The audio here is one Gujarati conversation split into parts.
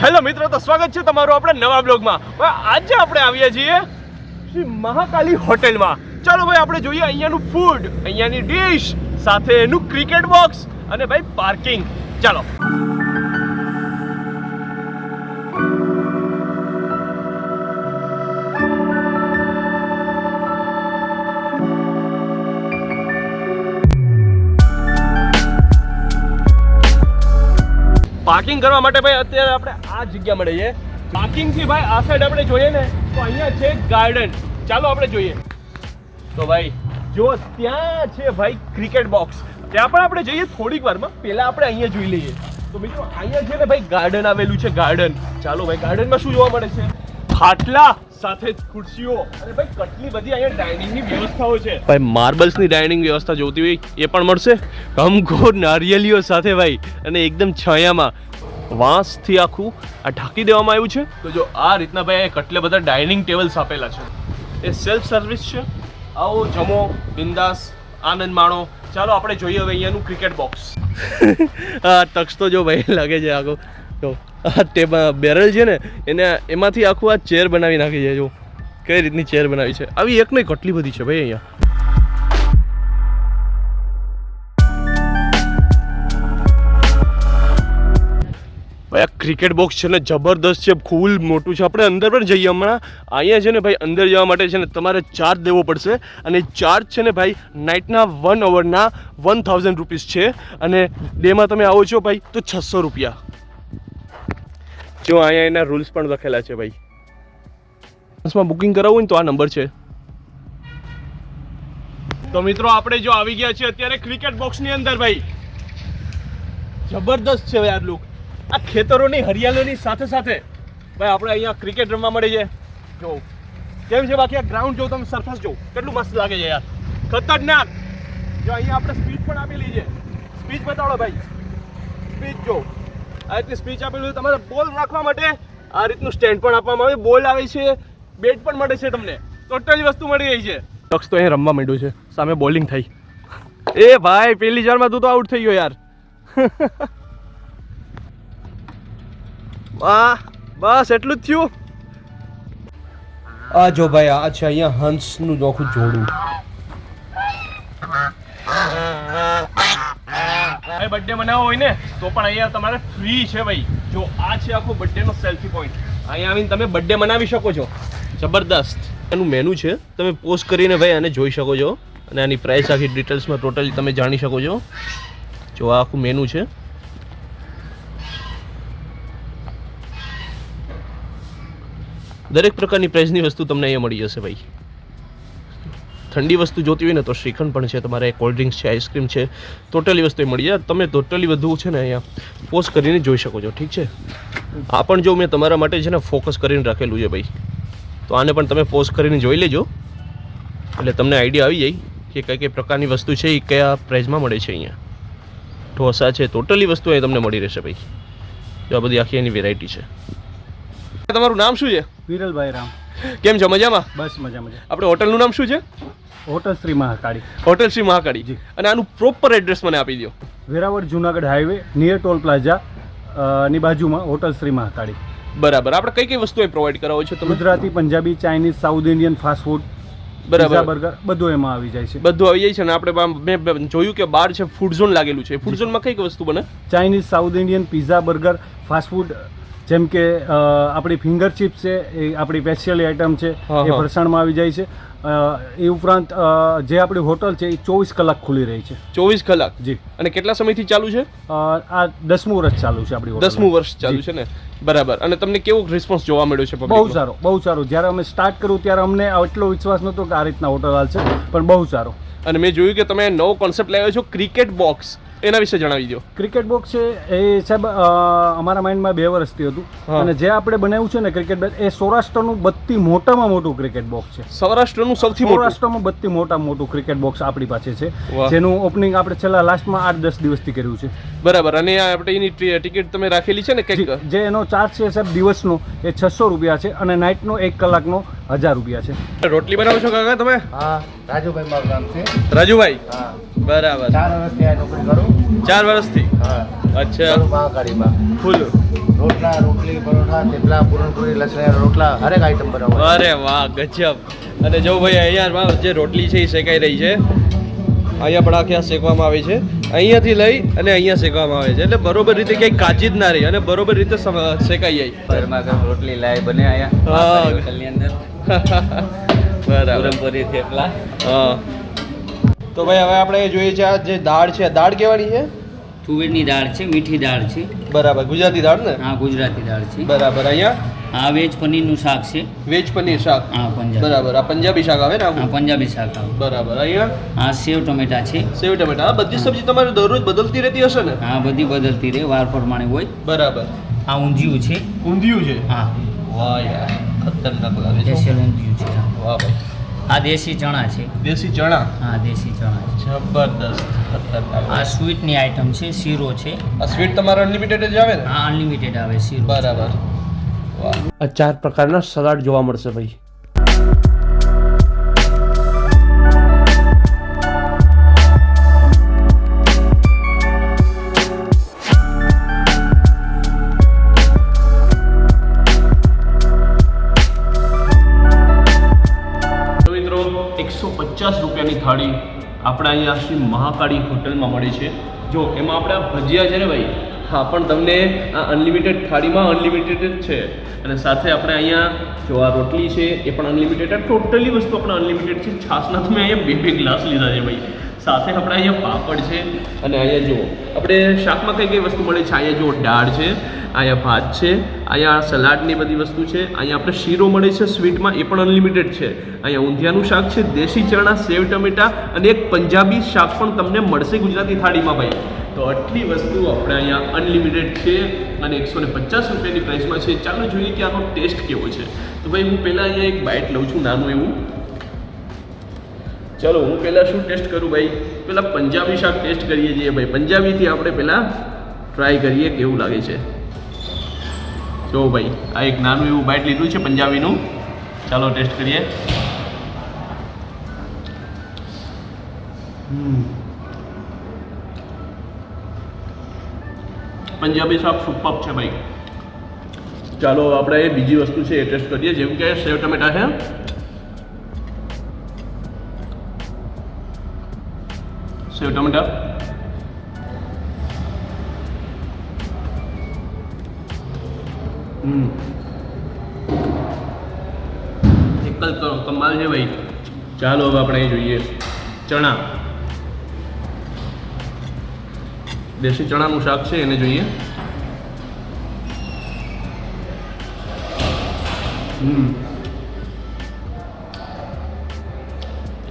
હેલો મિત્રો, તો સ્વાગત છે તમારું આપણે નવા બ્લોગમાં. આજે આપણે આવ્યા છીએ શ્રી મહાકાલી હોટેલમાં. ચાલો ભાઈ, આપણે જોઈએ અહીંયાનું ફૂડ, અહીંયાની ડીશ, સાથે એનું ક્રિકેટ બોક્સ અને ભાઈ પાર્કિંગ. ચાલો. પાર્કિંગ કરવા માટે ભાઈ અત્યારે આપણે આ જગ્યા મળે છે. પાર્કિંગ થી ભાઈ આ સાઈડ આપણે જોઈએ ને તો અહીંયા છે ગાર્ડન. ચાલો આપણે જોઈએ. તો ભાઈ જો ત્યાં છે ભાઈ ક્રિકેટ બોક્સ. ત્યાં પણ આપણે જઈએ થોડીક વારમાં. પહેલા આપણે અહીંયા જોઈ લઈએ. તો મિત્રો અહીંયા છે ને ભાઈ ગાર્ડન આવેલું છે. ગાર્ડન. ચાલો ભાઈ, ગાર્ડનમાં શું જોવા મળે છે? ખાટલા સાથે જ ખુરશીઓ અને ભાઈ કેટલી બધી અહીંયા ડાઇનિંગની વ્યવસ્થાઓ છે. ભાઈ માર્બલ્સની ડાઇનિંગ વ્યવસ્થા જોતી હોય એ પણ મળશે. ઘમઘોર નારિયેલીઓ સાથે ભાઈ, અને એકદમ છાયામાં વાંસથી આખું આ ઢાંકી દેવામાં આવ્યું છે. તો જો આ રીતના ભાઈ કેટલા બધા ડાઇનિંગ ટેબલ્સ આપેલા છે. એ સેલ્ફ સર્વિસ છે. આવો જમો, બિંદાસ, આનંદ માણો. ચાલો આપણે જોઈએ હવે અહીંયાનું ક્રિકેટ બોક્સ. આ તક્ષ તો જો ભાઈ લાગે છે આખો. જો આ બેરલ છે ને એને એમાંથી આખું આ ચેર બનાવી નાખી છે. જો કઈ રીતની ચેર બનાવી છે. આવી એક નહીં કેટલી બધી છે ભાઈ અહીંયા. ભાઈ આ ક્રિકેટ બોક્સ છે ને જબરદસ્ત છે, ફૂલ મોટું છે. આપણે અંદર પણ જઈએ હમણાં. અહીંયા છે ને ભાઈ અંદર જવા માટે છે ને તમારે ચાર્જ દેવો પડશે. અને ચાર્જ છે ને ભાઈ નાઇટના 1 અવરના 1000 રૂપીસ છે. અને ડેમાં તમે આવો છો ભાઈ તો 600 રૂપિયા. જો અહીંયા એના રૂલ્સ પણ લખેલા છે ભાઈ. બસમાં બુકિંગ કરાવવું ને તો આ નંબર છે. તો મિત્રો આપણે જો આવી ગયા છે અત્યારે ક્રિકેટ બોક્સની અંદર ભાઈ. જબરદસ્ત છે યાર લુક. આ ખેતરોની હરિયાળીની સાથે સાથે ભાઈ આપણે અહીંયા ક્રિકેટ રમવા મળે છે. જો કેમ છે બાકી આ ગ્રાઉન્ડ જો તમે સરફેસ જો કેટલું મસ્ત લાગે છે યાર. ખતરનાક. જો અહીંયા આપણે સ્પીચ પણ આપેલી છે. સ્પીચ બતાડો ભાઈ. સ્પીચ જો આ રીતની સ્પીચ આપેલું. તમારે બોલ રાખવા માટે આ રીતનું સ્ટેન્ડ પણ આપવામાં આવે. બોલ આવે છે, બેટ પણ મળે છે તમને. ટોટલી વસ્તુ મળી રહી છે. તક્ષ તો અહીં રમવા માંડ્યું છે. સામે બોલિંગ થઈ. એ ભાઈ પેલી ચારમાં તું તો આઉટ થઈ ગયો યાર. વાહ, બસ એટલું જ થયું. આ જો ભાઈ આ છે અહીંયા હંસનું નોખું જોડું. ભાઈ બર્થડે મનાવવો હોય ને તો પણ અહીંયા તમારે ફ્રી છે ભાઈ. જો આ છે આખો બર્થડેનો સેલ્ફી પોઈન્ટ. અહીંયા આવીને તમે બર્થડે મનાવી શકો છો. જબરદસ્ત. એનું મેનુ છે, તમે પોસ્ટ કરીને ભાઈ આને જોઈ શકો છો. અને આની પ્રાઇસ આખી ડિટેલ્સમાં ટોટલી તમે જાણી શકો છો. જો આ આખું મેનુ છે. દરેક પ્રકારની પ્રાઇસની વસ્તુ તમને અહીંયા મળી જશે ભાઈ. ઠંડી વસ્તુ જોતી હોય ને તો શ્રીખંડ પણ છે, તમારે કોલ્ડ ડ્રિંક્સ છે, આઈસ્ક્રીમ છે, ટોટલી વસ્તુ મળી જાય. તમે ટોટલી બધું છે ને અહીંયા પોઝ કરીને જોઈ શકો છો. ઠીક છે. આ પણ જો મેં તમારા માટે છે ને ફોકસ કરીને રાખેલું છે ભાઈ. તો આને પણ તમે પોઝ કરીને જોઈ લેજો એટલે તમને આઈડિયા આવી જાય કે કઈ કઈ પ્રકારની વસ્તુ છે એ કયા પ્રાઇસમાં મળે છે. અહીંયા ઢોસા છે, ટોટલી વસ્તુ અહીં તમને મળી રહેશે ભાઈ. જો આ બધી આખી એની વેરાયટી છે. તમારું નામ શું છે? વિરલભાઈ રામ. કેમ છો? મજામાં? બસ મજા. આપણે હોટલનું નામ શું છે? હોટલ શ્રી મહાકાળી. હોટલ શ્રી મહાકાળી જી. અને આનું પ્રોપર એડ્રેસ મને આપી દો. Veraval Junagadh highway near toll plaza ની બાજુમાં હોટલ શ્રી મહાકાળી. બરાબર. આપણે કઈ કઈ વસ્તુઓ પ્રોવાઈડ કરાવો છો તમે? Gujarati, Punjabi, Chinese, south Indian, fast food, બરાબર, બર્ગર બધું એમાં આવી જાય છે. બધું આવી જાય છે. અને આપણે મેં જોયું કે બહાર છે ફૂડ ઝોન લાગેલું છે. ફૂડ ઝોનમાં કઈ કઈ વસ્તુ બને? Chinese, south Indian, pizza, burger, fast food. જેમ કે આપણી ફિંગર ચિપ્સ છે, એ આપણી સ્પેશિયલ આઈટમ છે, એ ફરસાણમાં આવી જાય છે. એ ઉપરાંત જે આપણી હોટલ છે એ 24 કલાક ખુલ્લી રહી છે. 24 કલાક જી. અને કેટલા સમયથી ચાલુ છે? આ 10મું વર્ષ ચાલુ છે આપણી હોટલ. 10મું વર્ષ ચાલુ છે ને? બરાબર. અને તમને કેવો રિસ્પોન્સ જોવા મળ્યો છે? બહુ સારો, બહુ સારો. જ્યારે અમે સ્ટાર્ટ કર્યું ત્યારે અમને આટલો વિશ્વાસ નહોતો કે આ રીતના હોટલ હાલશે, પણ બહુ સારો. અને મેં જોયું કે તમે નવો કોન્સેપ્ટ લાવ્યો છો ક્રિકેટ બોક્સ. એના વિશે જણાવી દો. ક્રિકેટ બોક્સ છે એ સાહેબ અમારા માઇન્ડમાં 2 વર્ષથી હતું. અને જે આપણે બનાવ્યું છે ને ક્રિકેટ બોક્સ એ સૌરાષ્ટ્રનું બધી મોટામાં મોટું ક્રિકેટ બોક્સ છે. સૌરાષ્ટ્રનું સૌથી મોટું? સૌરાષ્ટ્રમાં બધી મોટામાં મોટું ક્રિકેટ બોક્સ આપણી પાસે છે. જેનું ઓપનિંગ આપણે છેલ્લા લાસ્ટમાં 8-10 દિવસથી કર્યું છે. બરાબર. અને આપણે એની ટિકિટ તમે રાખેલી છે ને? જે એનો ચાર્જ છે સાહેબ દિવસનો એ 600 રૂપિયા છે. અને નાઇટનો 1 કલાકનો 1000 રૂપિયા છે. રોટલી બનાવો છો કાકા તમે? હા, રાજુભાઈ મારું નામ છે. રાજુભાઈ, હા, બરાબર. 4 વર્ષથી આ નોકરી કરું. 4 વર્ષથી? હા. અચ્છા. કરું મહાકાળીમાં. ફૂલ. રોટલા, રોટલી, પરોઠા, થેપલા, પૂરણપૂરી, લસણિયા રોટલા, હરેક આઈટમ બનાવું. અરે વાહ, ગજબ. અને જો ભાઈ અહીંયા જે રોટલી છે એ શેકાઈ રહી છે. અહીંયા પણ આખી શેકવામાં આવે છે. અહીંયાથી લઈ અને અહીંયા શેકવામાં આવે છે, એટલે બરોબર રીતે ક્યાંય કાચી જ ના રહી અને બરોબર રીતે શેકાઈ જાય. ગરમા ગરમ રોટલી લાય બને હા. આયા હોટલની અંદર બરાબર. પૂરણપૂરી થેપલા. હા. તો ભાઈ હવે આપણે જોઈએ છે આ જે દાળ છે, દાળ કેવાની છે? તુવેરની દાળ છે, મીઠી દાળ છે. બરાબર, ગુજરાતી દાળ ને? હા, ગુજરાતી દાળ છે. બરાબર. અહીંયા આ વેજ પનીરનું શાક છે. વેજ પનીર શાક. હા, પંજાબી. બરાબર. આ પંજાબી શાક આવે ને? હા, પંજાબી શાક આવે. બરાબર. અહીંયા આ સેવ ટમેટા છે. સેવ ટમેટા. આ બધી સબ્જી તમારે દરરોજ બદલતી રહેતી હશે ને? હા, બધી બદલતી રહે, વાર પ્રમાણે હોય. બરાબર. આ ઊંધિયું છે. ઊંધિયું છે? હા, વાહ યાર, ખતરનાક લાગે છે. સ્પેશિયલ ઊંધિયું છે. વાહ ભાઈ. આ દેશી ચણા છે. દેશી ચણા. હા, દેશી ચણા છે. જબરદસ્ત, ખતરનાક. આ સ્વીટની આઈટમ છે, શીરો છે. આ સ્વીટ તમારે અનલિમિટેડ જ આવે ને? હા, અનલિમિટેડ આવે શીરો. બરાબર. વાહ. આ 4 પ્રકારના સલાડ જોવા મળશે ભાઈ. તો મિત્રો 150 રૂપિયાની થાળી આપણે અહીંયા શ્રી મહાકાળી હોટલમાં મળી છે. જો એમાં આપણા ભજીયા છે ને ભાઈ, હા, પણ તમને આ અનલિમિટેડ થાળીમાં અનલિમિટેડ જ છે. અને સાથે આપણે અહીંયા જો આ રોટલી છે એ પણ અનલિમિટેડ, ટોટલી વસ્તુ આપણે અનલિમિટેડ છે. છાશના તો મેં અહીંયા 2 ગ્લાસ લીધા છે ભાઈ. સાથે આપણે અહીંયા પાપડ છે અને અહીંયા જુઓ આપણે શાકમાં કઈ કઈ વસ્તુ મળે છે. અહીંયા જુઓ દાળ છે, અહીંયા ભાત છે, અહીંયા સલાડની બધી વસ્તુ છે, અહીંયા આપણે શીરો મળે છે સ્વીટમાં, એ પણ અનલિમિટેડ છે. અહીંયા ઊંધિયાનું શાક છે, દેશી ચણા, સેવ ટમેટા અને એક પંજાબી શાક પણ તમને મળશે ગુજરાતી થાળીમાં ભાઈ. તો આટલી વસ્તુ આપણે અહીંયા અનલિમિટેડ છે અને 150 રૂપિયાની પ્રાઇસમાં છે. ચાલો જોઈએ કે આનો ટેસ્ટ કેવો છે. તો ભાઈ હું પહેલાં અહીંયા એક બાઇટ લઉં છું નાનું એવું. ચલો હું પહેલાં શું ટેસ્ટ કરું ભાઈ? પહેલાં પંજાબી શાક ટેસ્ટ કરીએ છીએ ભાઈ. પંજાબીથી આપણે પહેલાં ટ્રાય કરીએ કેવું લાગે છે. જો ભાઈ આ એક નાનું એવું બાઇટ લીધું છે પંજાબીનું. ચાલો ટેસ્ટ કરીએ. પંજાબી શાક સુપર છે ભાઈ. ચાલો આપણે બીજી વસ્તુ છે એ ટેસ્ટ કરીએ, જેમ કે સેવ ટમેટા છે. સેવ ટમેટા એકલ કમાલ છે ભાઈ. ચાલો હવે આપણે જોઈએ ચણા. દેશી ચણાનું શાક છે એને જોઈએ.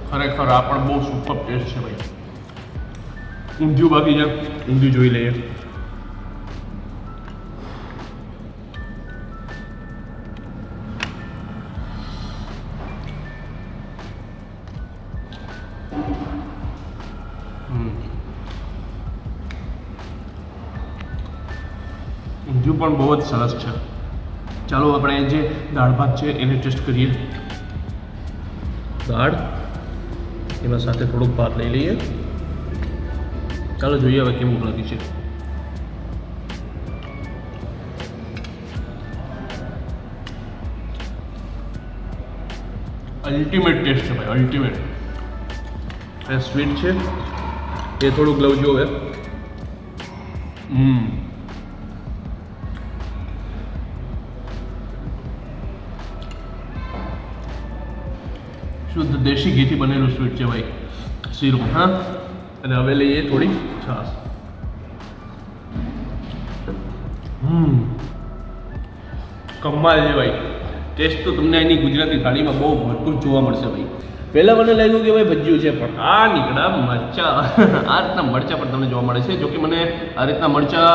ખરેખર આ પણ બહુ સુપર ટેસ્ટ છે ભાઈ. ઊંધિયું બાકી છે, ઊંધિયું જોઈ લઈએ. ઊંધિયું પણ બહુ જ સરસ છે. ચાલો આપણે જે દાળ ભાત છે એને ટેસ્ટ કરીએ. દાળ, એમાં સાથે થોડુંક ભાત લઈ લઈએ. ચાલો જોઈએ હવે કેવું લાગે છે. અલ્ટિમેટ ટેસ્ટ છે ભાઈ, અલ્ટિમેટ. એ સ્વીટ છે એ થોડુંક લઉં છું હવે. શુદ્ધ દેશી ઘીથી બનેલું સ્વીટ છે ભાઈ, શીરું. હા, અને હવે લઈએ થોડી છાશ. કમાલ છે ભાઈ. ટેસ્ટ તો તમને એની ગુજરાતી થાળીમાં બહુ ભરપૂર જોવા મળશે ભાઈ. પહેલાં મને લાગ્યું કે ભાઈ ભજીયું છે, પણ આ નીકળ્યા મરચા. આ રીતના મરચા પણ તમને જોવા મળે છે. જો કે મને આ રીતના મરચા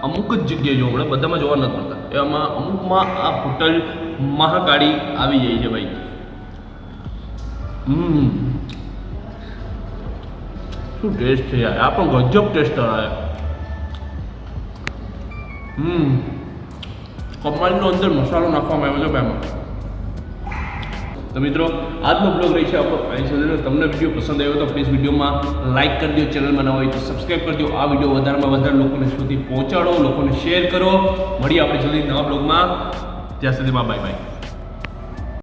અમુક જ જગ્યાએ જોવા મળે, બધામાં જોવા નથી મળતા. એમાં અમુકમાં આ હોટલ મહાકાળી આવી જાય છે ભાઈ. શું ટેસ્ટ છે યાર, આ પણ ગજબ ટેસ્ટ આવે. કમાલનો અંદર મસાલો નાખવામાં આવ્યો છે એમાં. તો મિત્રો આજનો બ્લોગ રહી છે આપણો અહીં સુધીનો. તમને વિડીયો પસંદ આવ્યો તો પ્લીઝ વિડીયોમાં લાઇક કરી દો, ચેનલમાં ન હોય તો સબસ્ક્રાઈબ કરી દો. આ વિડીયો વધારેમાં વધારે લોકોને સુધી પહોંચાડો, લોકોને શેર કરો. મળીએ આપણે જલ્દી નવા બ્લોગમાં. ત્યાં સુધીમાં બાય બાય.